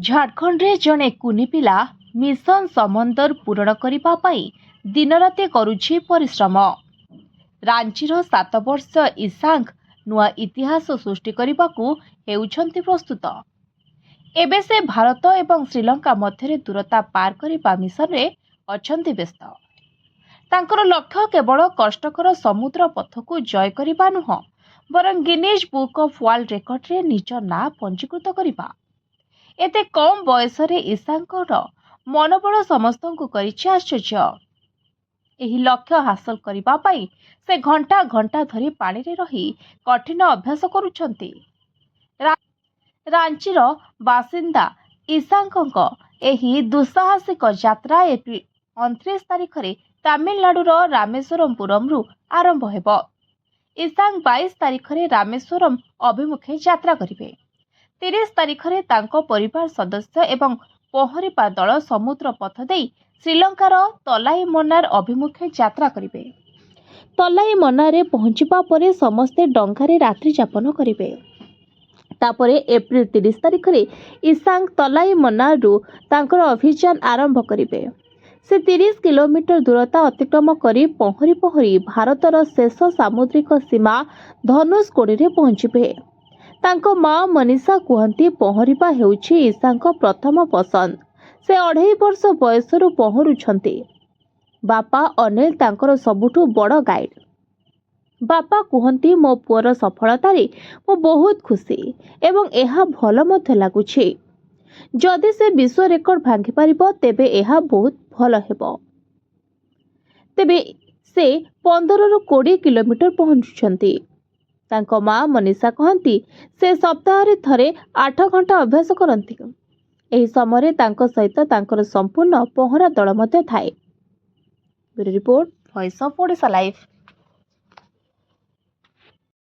झारखंड रे जने कुनी पिला मिशन समंदर पूरण करिबा पाई दिन राति करुछि परिश्रम। रांचीर 7 वर्ष ईशांक नुआ इतिहास सृष्टि करने हेउछंती प्रस्तुत। एबे से भारत एवं श्रीलंका मध्य दूरता पार करने मिशन रे अछंती व्यस्त। तांकर लक्ष्य केवल कष्टकर समुद्र पथ को जय करने नुह बरं Guinness book of world record रे निज ना पंजीकृत करने। एते कम बयस ईशांकर मनोबल समस्त को करिछि आश्चर्य। एही लक्ष्य हासिल करिबा पाई से घंटा घंटा धरी पानी रे रही कठिन अभ्यास करुछंती। रांचीर बासिंदा ईशांकक एही दुस्साहसिक यात्रा एप्रिल 29 तारिख रे तमिलनाडुर रामेश्वरमपुरम रु आरंभ हेबो। ईशांक 22 तारिख रे रामेश्वरम अभिमुखे यात्रा करिवे। 30 तारिख रे तांको परिवार सदस्य एवं पहरिपा दल समुद्र पथ देई श्रीलंकार तलाई मन्नार अभिमुखे यात्रा करिवे। तलाई मन्नारे पहुंचीबा परे समस्ते डंगारे रात्रि यापन करिवे। तापरे एप्रिल 30 तारिख रे ईशांक तलाई मन्नार रु तांकर अभियान आरंभ करिवे। से 30 किलोमीटर दूरता अतिक्रम करी पहरी पहरी भारतर शेष सामुद्रिक सीमा धनुषकोडी रे पहुंचीबे। तांको मां मनीषा कहती पहरिबा हेउछि ईशांक प्रथम पसंद। से 2.5 वर्ष बयसरु पहरुछंती। बापा अनिल तांकर सबुठु बड़ गाइड। बापा कहती मो पुअर सफलतारे मो बहुत खुशी एवं एहा भल मध्य लागुछि। जदि से विश्व रेकर्ड भांगी पारिबो तेबे एहा बहुत भल हेबो। तेबे से 15 रु 20 किलोमीटर पहुंचुछंती। तांको मां मनीषा कहती से सप्ताह रे थरे 8 घंटा अभ्यास करती। एही समय तांको सहित तांकर संपूर्ण पहरा दल मध्य थाए। Bureau report, voice of Odisha live.